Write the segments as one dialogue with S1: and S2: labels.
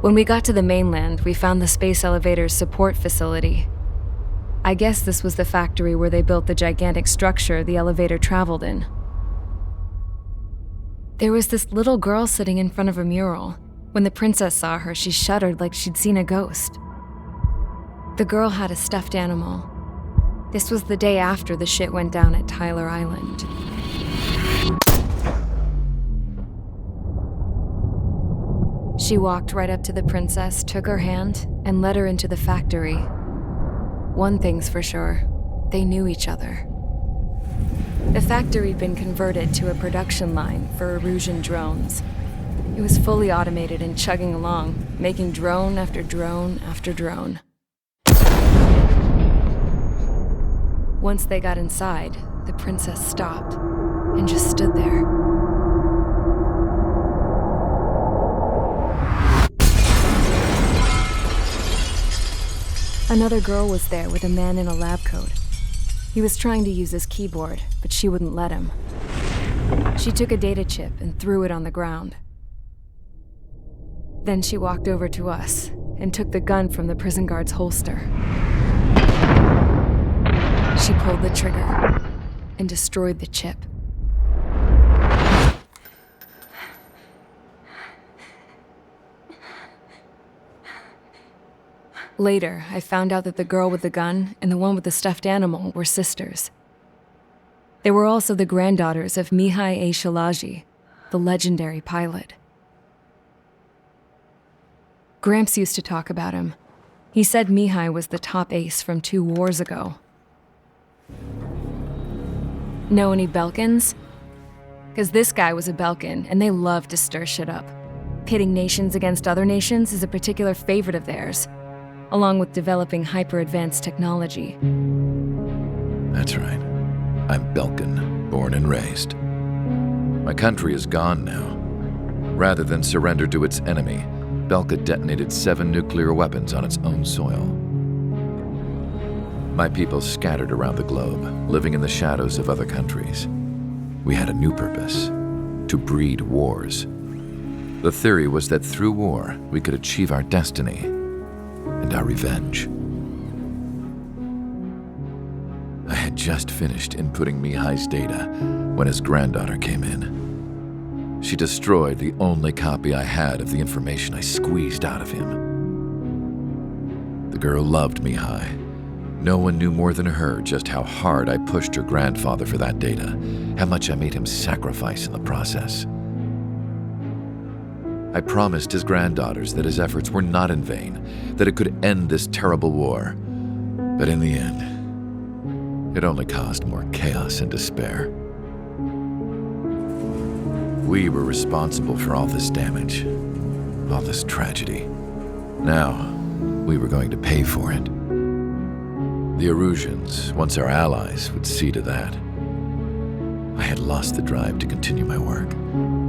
S1: When we got to the mainland, we found the space elevator's support facility. I guess this was the factory where they built the gigantic structure the elevator traveled in. There was this little girl sitting in front of a mural. When the princess saw her, she shuddered like she'd seen a ghost. The girl had a stuffed animal. This was the day after the shit went down at Tyler Island. She walked right up to the princess, took her hand, and led her into the factory. One thing's for sure, they knew each other. The factory'd been converted to a production line for Erusian drones. It was fully automated and chugging along, making drone after drone after drone. Once they got inside, the princess stopped and just stood there. Another girl was there with a man in a lab coat. He was trying to use his keyboard, but she wouldn't let him. She took a data chip and threw it on the ground. Then she walked over to us and took the gun from the prison guard's holster. She pulled the trigger and destroyed the chip. Later, I found out that the girl with the gun and the one with the stuffed animal were sisters. They were also the granddaughters of Mihai Ashalaji, the legendary pilot. Gramps used to talk about him. He said Mihai was the top ace from 2 wars ago. Know any Belkans? Because this guy was a Belkan, and they love to stir shit up. Pitting nations against other nations is a particular favorite of theirs, along with developing hyper-advanced technology.
S2: That's right. I'm Belkan, born and raised. My country is gone now. Rather than surrender to its enemy, Belka detonated 7 nuclear weapons on its own soil. My people scattered around the globe, living in the shadows of other countries. We had a new purpose: to breed wars. The theory was that through war, we could achieve our destiny and our revenge. I had just finished inputting Mihai's data when his granddaughter came in. She destroyed the only copy I had of the information I squeezed out of him. The girl loved Mihai. No one knew more than her just how hard I pushed her grandfather for that data, how much I made him sacrifice in the process. I promised his granddaughters that his efforts were not in vain, that it could end this terrible war. But in the end, it only caused more chaos and despair. We were responsible for all this damage, all this tragedy. Now, we were going to pay for it. The Erusians, once our allies, would see to that. I had lost the drive to continue my work,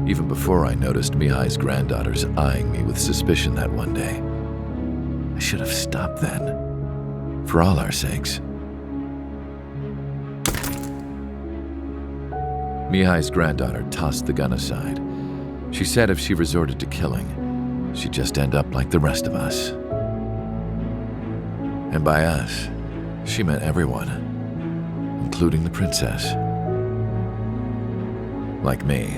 S2: even before I noticed Mihai's granddaughters eyeing me with suspicion that one day. I should have stopped then, for all our sakes. Mihai's granddaughter tossed the gun aside. She said if she resorted to killing, she'd just end up like the rest of us. And by us, she meant everyone, including the princess. Like me,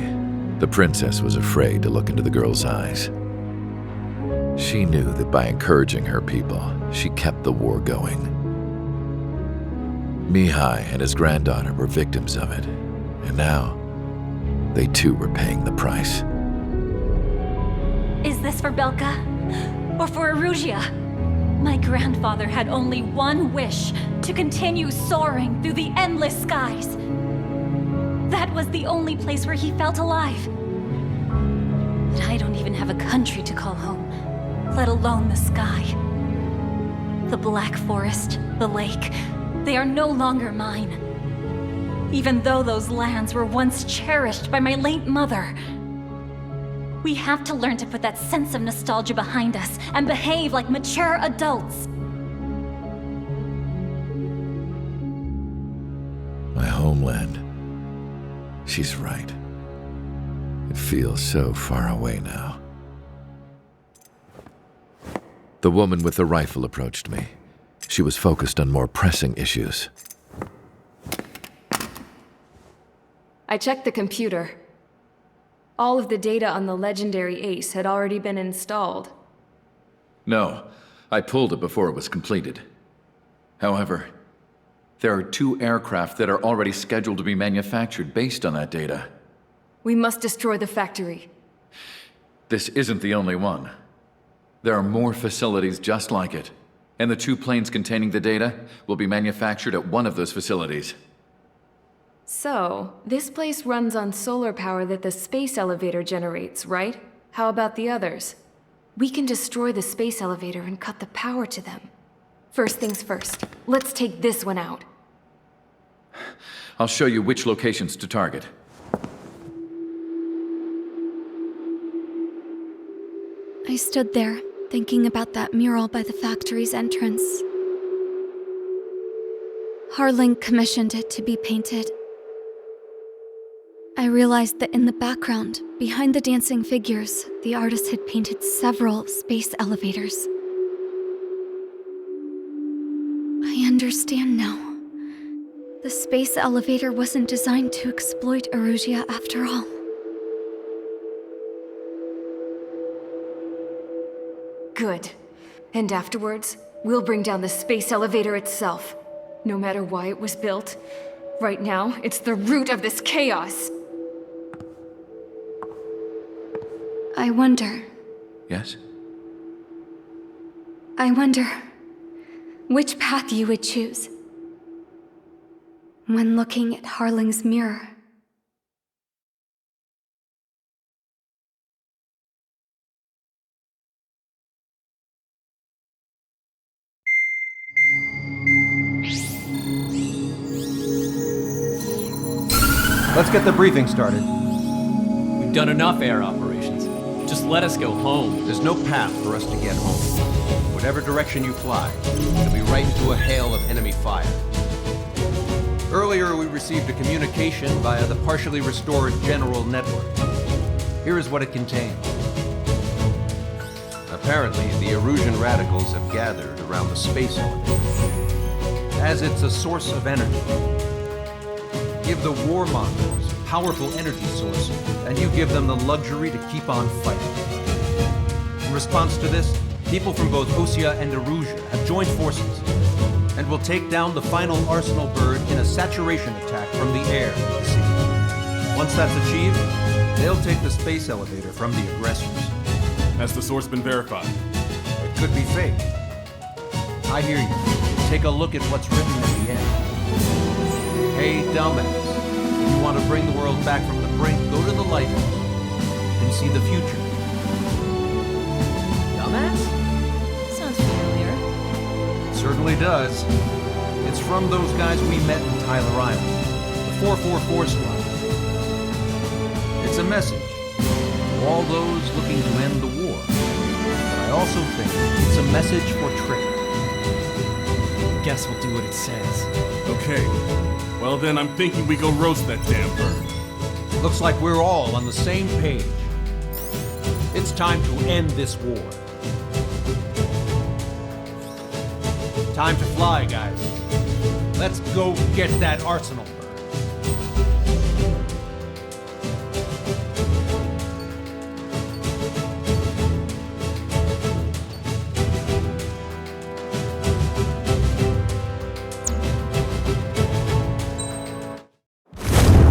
S2: the princess was afraid to look into the girl's eyes. She knew that by encouraging her people, she kept the war going. Mihai and his granddaughter were victims of it, and now they too were paying the price.
S3: Is this for Belka? Or for Erusia? My grandfather had only one wish: to continue soaring through the endless skies. That was the only place where he felt alive. But I don't even have a country to call home, let alone the sky. The Black Forest, the lake, they are no longer mine. Even though those lands were once cherished by my late mother. We have to learn to put that sense of nostalgia behind us and behave like mature adults.
S2: My homeland. She's right. It feels so far away now. The woman with the rifle approached me. She was focused on more pressing issues.
S1: I checked the computer. All of the data on the legendary Ace had already been installed.
S4: No, I pulled it before it was completed. However, there are 2 aircraft that are already scheduled to be manufactured based on that data.
S1: We must destroy the factory.
S4: This isn't the only one. There are more facilities just like it, and the 2 planes containing the data will be manufactured at one of those facilities.
S1: So, this place runs on solar power that the space elevator generates, right? How about the others? We can destroy the space elevator and cut the power to them. First things first, let's take this one out.
S4: I'll show you which locations to target.
S5: I stood there, thinking about that mural by the factory's entrance. Harling commissioned it to be painted. I realized that in the background, behind the dancing figures, the artist had painted several space elevators. I understand now. The space elevator wasn't designed to exploit Erusia after all.
S1: Good. And afterwards, we'll bring down the space elevator itself. No matter why it was built, right now, it's the root of this chaos.
S5: I wonder
S4: Yes?
S5: which path you would choose when looking at Harling's mirror.
S6: Let's get the briefing started.
S7: We've done enough air operations. Just let us go home.
S6: There's no path for us to get home. Whatever direction you fly, it'll be right into a hail of enemy fire. Earlier, we received a communication via the partially restored general network. Here is what it contained. Apparently, the Erusian radicals have gathered around the space elevator, as it's a source of energy. Give the warmongers a powerful energy source, and you give them the luxury to keep on fighting. In response to this, people from both Osea and Erusia have joined forces, and will take down the final Arsenal bird in a saturation attack from the air to the sea. Once that's achieved, they'll take the space elevator from the aggressors.
S8: Has the source been verified?
S6: It could be fake. I hear you. Take a look at what's written at the end. Hey, dumbass. If you want to bring the world back from the brink, go to the lighthouse. You can see the future.
S3: Dumbass? Sounds familiar.
S6: It certainly does. It's from those guys we met in Tyler Island, the 444 squad. It's a message to all those looking to end the war. But I also think it's a message for trickery.
S7: Guess we'll do what it says.
S8: Okay. Well then, I'm thinking we go roast that damn bird.
S6: Looks like we're all on the same page. It's time to end this war. Time to fly, guys. Let's go get that Arsenal bird.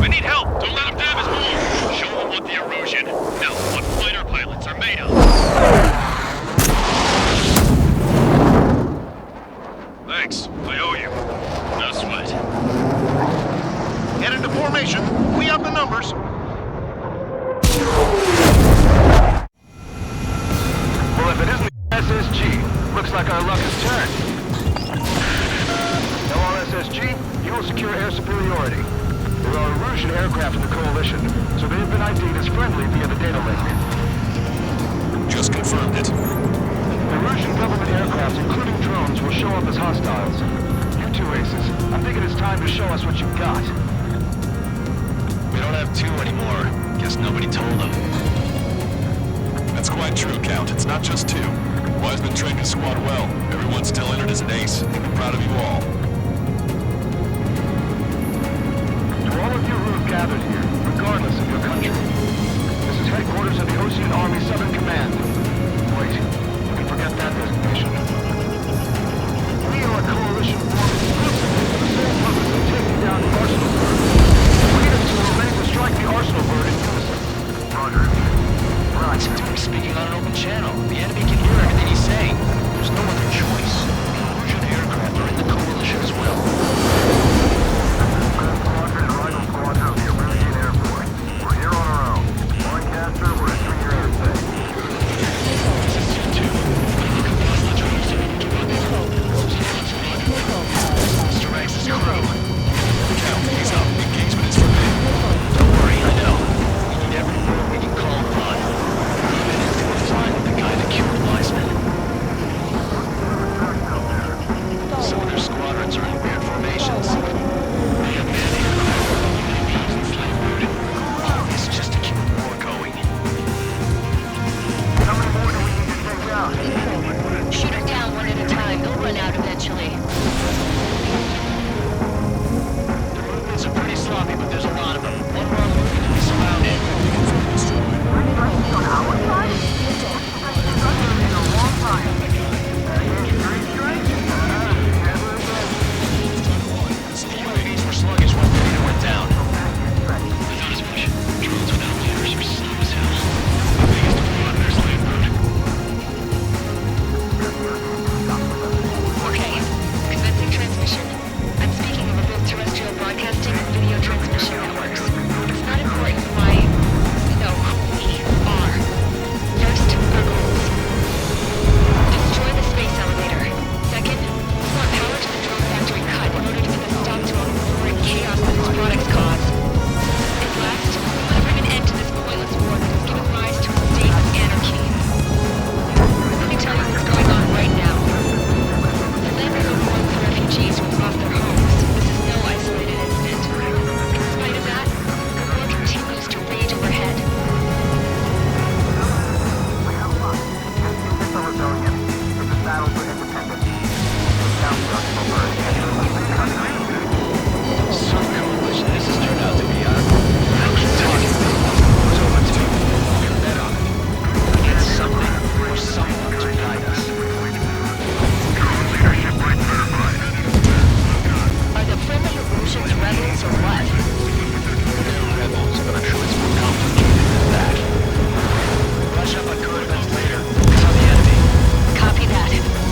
S9: We need help! Don't let them damage more! Show them what the Erusian, no, what fighter pilots are made of! Thanks, I owe you. No sweat. Get into formation. We have the numbers. Well, if it isn't the SSG, looks like our luck has turned. Now on SSG, you will secure air superiority. There are Erusian aircraft in the Coalition, so they have been ID'd as friendly via the data link. Just confirmed it. Erusian government aircraft, including drones, will show up as hostiles. You two aces, I'm thinking it's time to show us what you've got. We don't have two anymore. Guess nobody told them.
S10: That's quite true, Count. It's not just two. Wiseman trained his squad well. Everyone's still entered as an ace. I'm proud of you all.
S9: To all of you who have gathered here, regardless of your country, this is headquarters of the Ocean Army Southern Command. Wait, you can forget that designation. We are a coalition formed exclusively for the sole purpose of taking down the Arsenal Bird. Leaders who are ready to strike the Arsenal Bird in unison. Roger. Right.
S11: We're speaking on an open channel. The enemy can hear everything he's saying. There's no other choice. The Erusian aircraft are in the coalition as well.
S9: Squadron, Rifle Squadron of the Erusian Air Force. We're here on our own. Lancaster, we're entering your airspace.
S10: Mr. Ranks' crew. Count, he's up. Engagement is forbidden.
S11: Don't worry, I know. We need everywhere we can call upon. Even if we're flying with the guy that killed Wiseman. Some of their squadrons are in weird formations. They have man-aircraft, UAVs, and flight-mode. All this just to keep the war going.
S9: How many more do we need to take down?
S12: Shoot her down one at a time. They'll run out eventually.
S11: The movements are pretty sloppy, but there's a lot of them. One wrong move and we'll be surrounded.
S9: On our side? In a long time.
S11: The UAVs were sluggish when the leader went down. Without his push, drones without leaders are slow as hell. The biggest deployment there's land road.
S12: Okay. Commencing transmission. I'm speaking over both terrestrial broadcasting and video transmission networks. It's not important why we know who we are. First, our goals. Destroy the space elevator. Second, we want power to the drone factory cut in order to put a stop to all the horrid chaos that its products cause. And last, we want to bring an end to this pointless war that has given rise to a state of anarchy. Let me tell you what's going on right now. The land is overrun with refugees who have lost their homes. This is no isolated incident. In spite of that, the war continues to rage overhead.
S11: Some coalition this has turned out to be on. How can talking was over to we bet on it. We get something or someone to guide us.
S12: Are the friendly Erusians rebels or what?
S11: They're rebels, but I'm sure it's more complicated than that. Rush up on code events later. Focus on the enemy.
S12: Copy that. Take a look.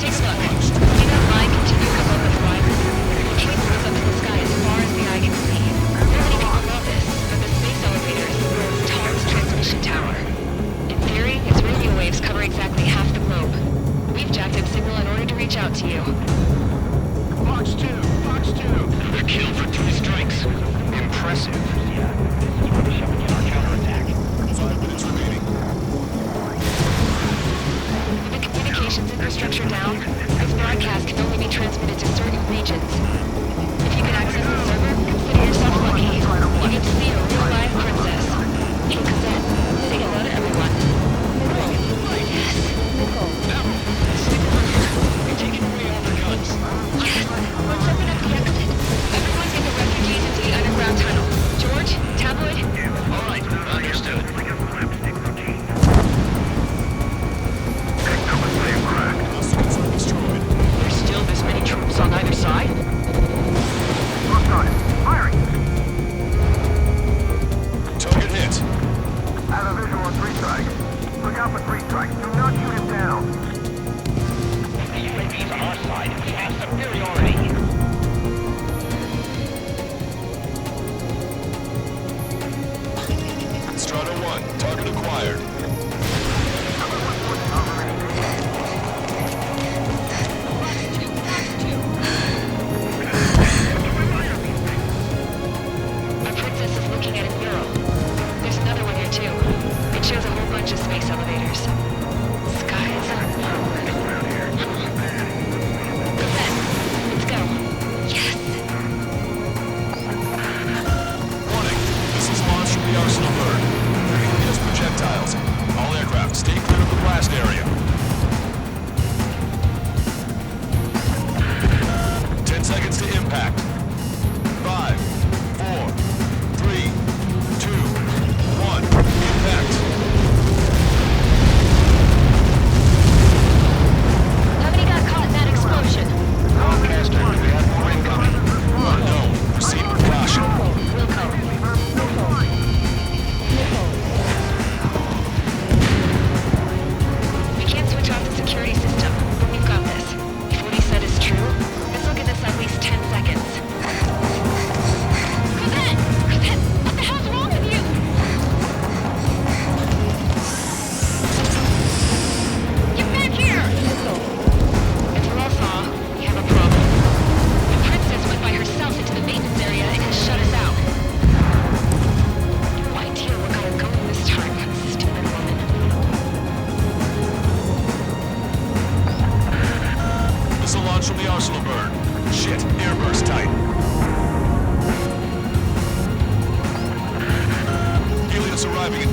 S12: See that line continuing above the horizon? The cable goes up in the sky as far as the eye can see. Not many people know this, but the space elevator is the world's tallest transmission tower. In theory, its radio waves cover exactly half the globe. We've jacked up signal in order to reach out to you.
S9: Fox 2! Fox 2!
S11: A kill for 3 strikes. Impressive.
S10: Counterattack. 5 minutes remaining.
S12: With the communications infrastructure down, this broadcast can only be transmitted to certain regions. If you can access the server, consider yourself lucky. You get to see a real live princess. AceCombat7, say hello to everyone. Yes.
S11: We're taking away all the guns.
S12: Yes. Let's open up the exit. Everyone get the refugees into the underground tunnel. George, Tabloid.
S11: All right, understood. There's still this many troops on either side?
S9: Look on it. Firing!
S10: Target hit.
S9: I have a visual on 3 strikes. Look out for 3 strikes. Do not shoot him down.
S11: The UAV's on our side. We have superiority.
S10: Strata 1, target acquired.
S12: Our princess is looking at a mural. There's another one here too. It shows a whole bunch of space elevators. Skies are blue. Then, let's go. Yes!
S10: Warning, this is launched from the Arsenal Bird.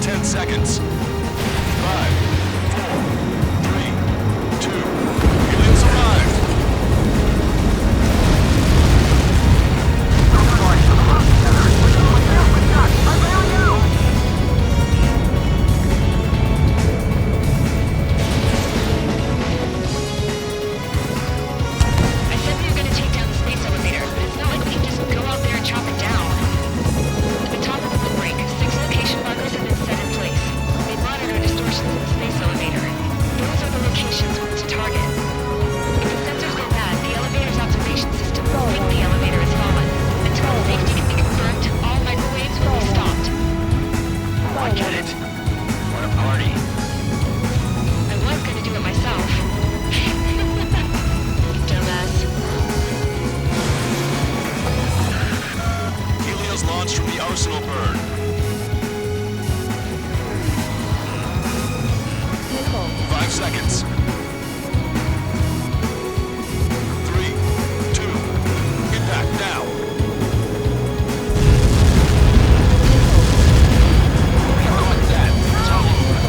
S10: 10 seconds. 5, 4, 3, 2. Helios arrived.
S12: I said we were going to take down the space elevator, but it's not like we can just go out there and chop it down. At the top of the windbreak, 6 location markers have been set in place. They monitor distortions in the space elevator. Those are the locations we need to target. If the sensors go bad, the elevator's observation system will think the elevator has fallen. Until the safety can be confirmed, all microwaves will be stopped.
S11: I get it. What a party.
S12: I was going to do it myself. Dumbass.
S10: Helios launched from the Arsenal burn. 5 seconds. 3, 2. Impact now.
S11: Like that. It's all over.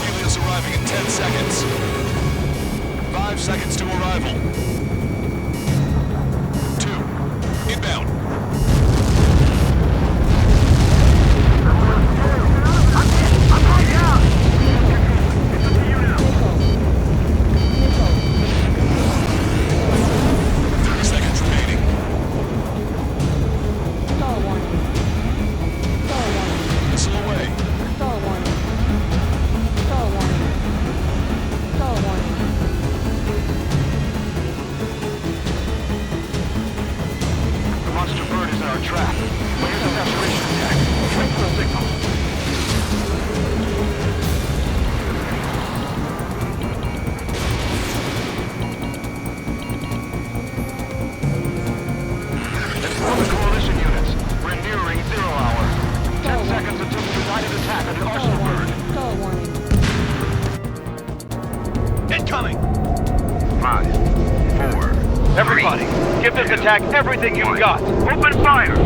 S10: Helios arriving in 10 seconds. 5 seconds to arrival. 2. Inbound. Missile away.
S9: The monster bird is in our trap. Here's a saturation attack. Wait for a signal. Inform the coalition units. We're nearing 0 hour. 10 seconds until the united attack on the Arsenal bird.
S11: Incoming!
S9: 5, 4. Everybody, give this attack everything you've got. Open fire!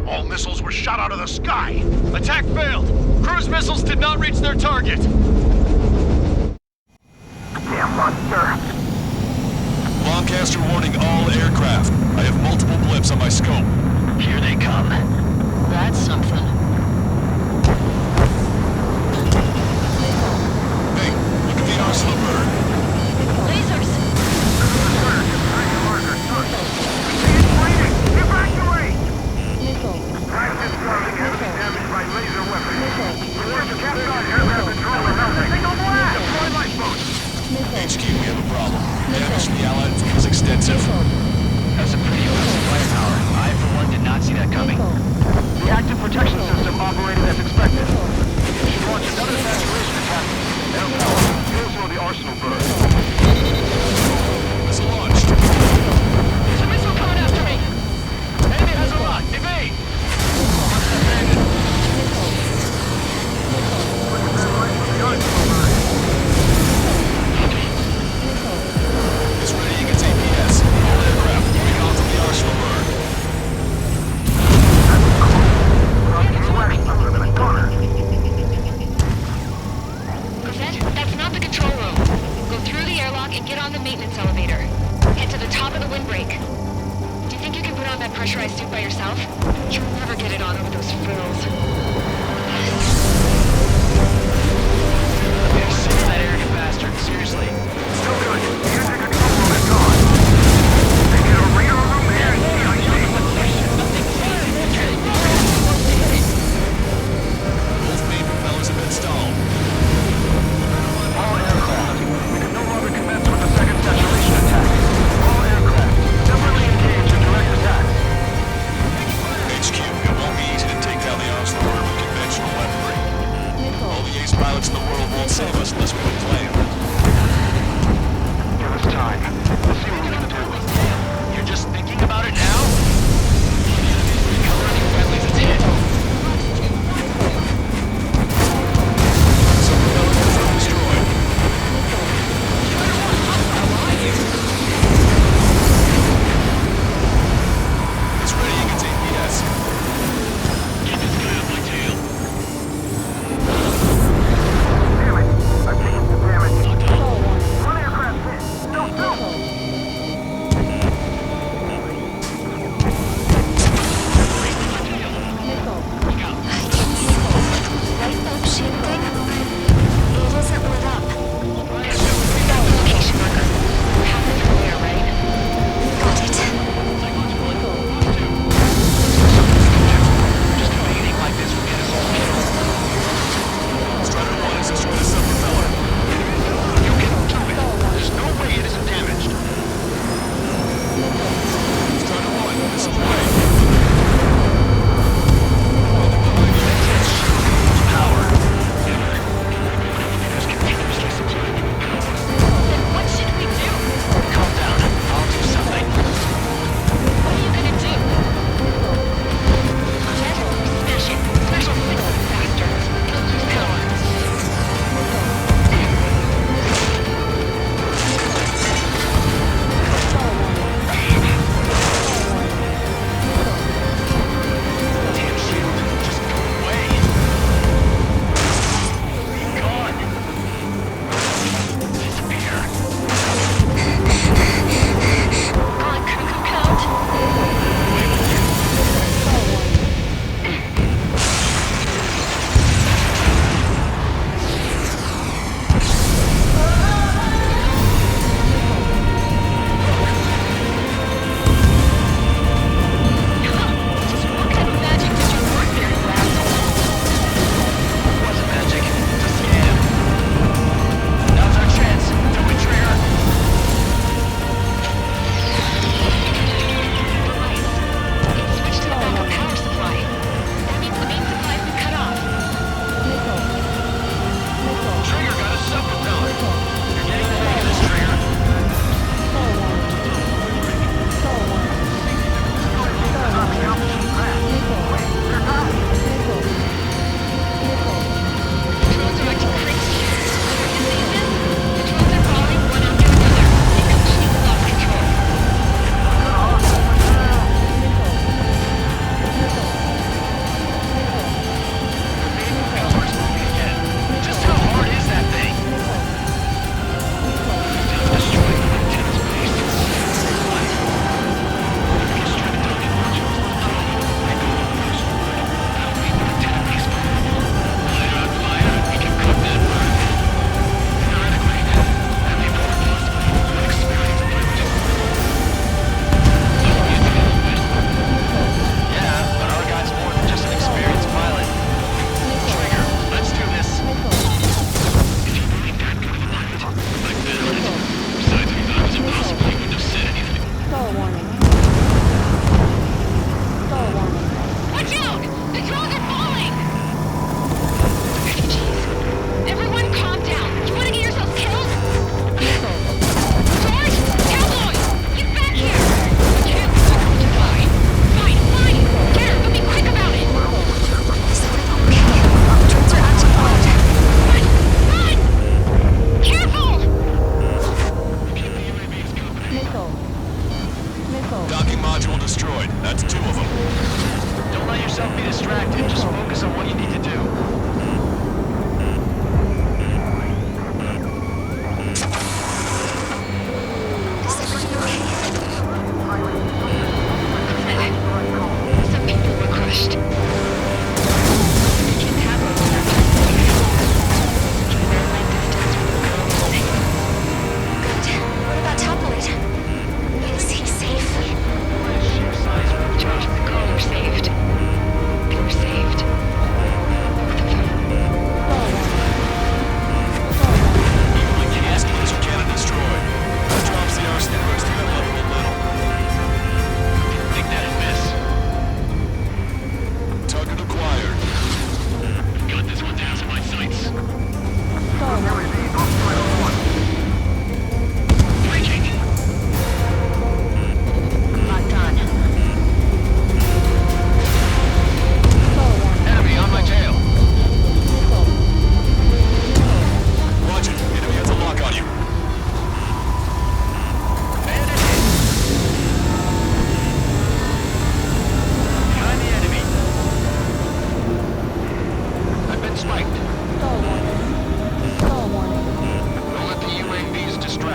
S10: All missiles were shot out of the sky. Attack failed. Cruise missiles did not reach their target.
S9: Damn monster!
S10: Lancaster warning all aircraft. I have multiple blips on my scope.
S11: Here they come.
S12: That's something.
S10: Hey, look at the Arsenal bird.
S12: Lasers!
S9: Evacuate! Practice causing heavy damage by laser weapons. Report to Capcom aircraft control and melting. Signal blast! Deploy lifeboats!
S10: HQ, we have a problem. Damage to the Allied fleet is extensive.
S11: That's a pretty impressive firepower. I, for one, did not see that coming.
S9: The active protection system operated as expected. We should launch another saturation attack. Air power. Also the Arsenal bird.
S10: Missile launched.
S11: There's a missile coming after me! Enemy has a lot! Evade!
S10: It's ready against APS. All aircraft moving on from the Arsenal bird.
S12: Cosette, that's not the control room. Go through the airlock and get on the maintenance elevator. Head to the top of the windbreak. Do you think you can put on that pressurized suit by yourself? You'll never get it on over those frills.
S11: Yeah, sick of that arrogant bastard. Seriously.
S9: Still good. You take control room is gone. They get a rear room and
S10: Both main propellers have been installed.
S9: all aircraft. We can no longer commence with the second saturation attack. All aircraft, separately engaged in direct attack.
S10: HQ, it won't be easy to take down the Arsenal bird.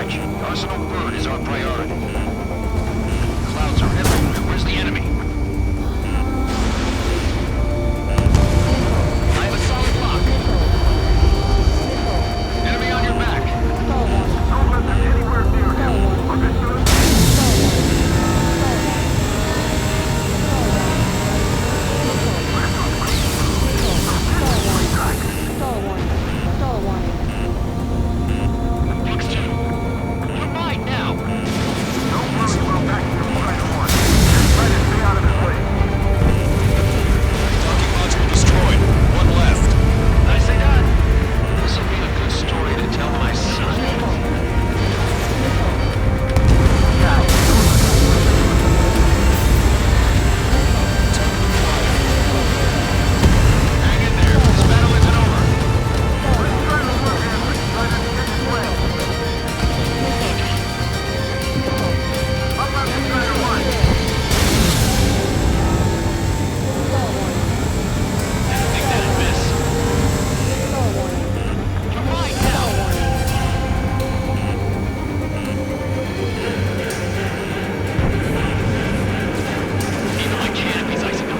S11: charge. Arsenal burn is our priority. Clouds are everywhere. Where's the enemy? I have a solid lock. Enemy on your back.
S9: Don't let them anywhere near him. Understood?
S11: You're mine now.
S9: Don't worry about back here right on. Just try to stay out of his way.
S10: Docking module destroyed. One left.
S11: Nicely done. This will be a good story to tell my son. Hang in there. This battle isn't over. Didn't think that'd miss. You're mine now. Even my canopy's icing up.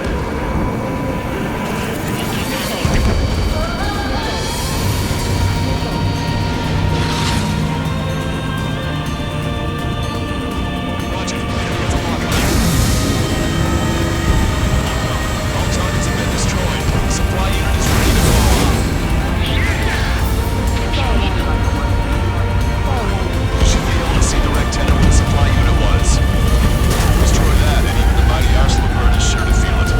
S10: Roger. It's a lock line. All targets have been destroyed. Supply unit is ready to fall off. You should be able to see the rectangle where the supply unit was. Destroy that, and even the mighty Arsenal bird is sure to feel it.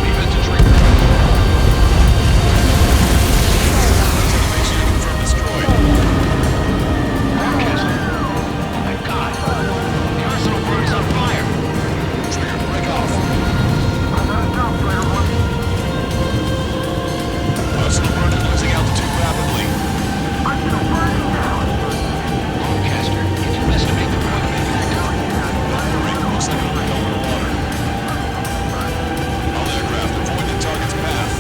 S11: Leave it to drink.
S10: Information confirmed destroyed.
S11: Broadcaster. Oh my god. The Arsenal bird is on fire.
S10: Trigger, break off. Arsenal bird is losing altitude rapidly.
S11: Broadcaster, can you estimate the point impact?
S10: Looks like it'll go underwater. All aircraft avoid the target's path.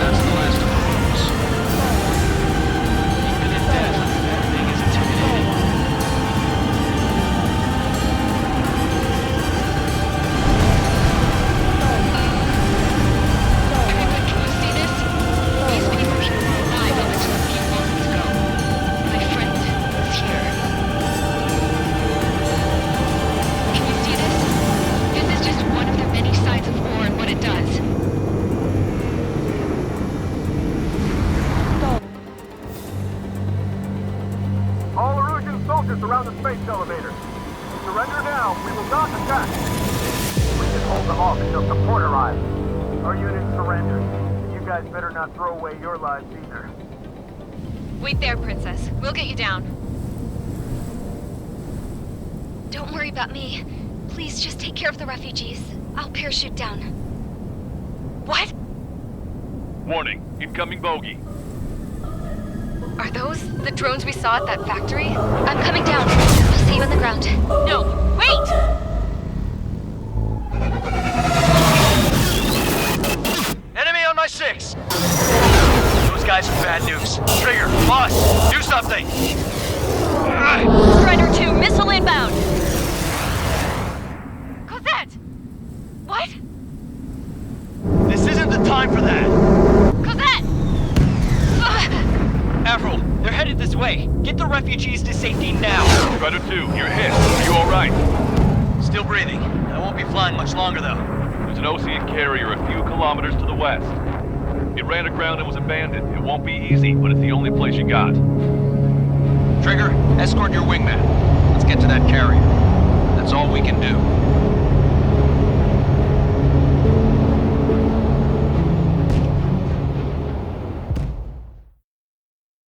S11: That's the last of the ropes. Even in death, that thing is intimidating.
S12: Everyone, can you see this? These people here were alive up until a few moments ago. My friend is here. Can you see this? This is just one of the many sides of war and what it does.
S9: All Erusian soldiers around the space elevator. Surrender now. We will not attack. We can hold them off until support arrives. Our unit surrenders. You guys better not throw away your lives either.
S12: Wait there, Princess. We'll get you down. Don't worry about me. Please just take care of the refugees. I'll parachute down. What?
S10: Warning, incoming bogey.
S12: Are those the drones we saw at that factory? I'm coming down. I'll see you on the ground. No, wait!
S11: Enemy on my 6! Those guys are bad news. Trigger, boss, do something!
S3: Strider 2, missile inbound!
S12: Cosette! What?
S11: This isn't the time for that!
S12: Cosette!
S11: Avril, they're headed this way. Get the refugees to safety now.
S10: Strider 2, you're hit. Are you alright?
S11: Still breathing. I won't be flying much longer, though.
S10: There's an Ocean carrier a few kilometers to the west. It ran aground and was abandoned. It won't be easy, but it's the only place you got.
S11: Trigger, escort your wingman. Let's get to that carrier. That's all we can do.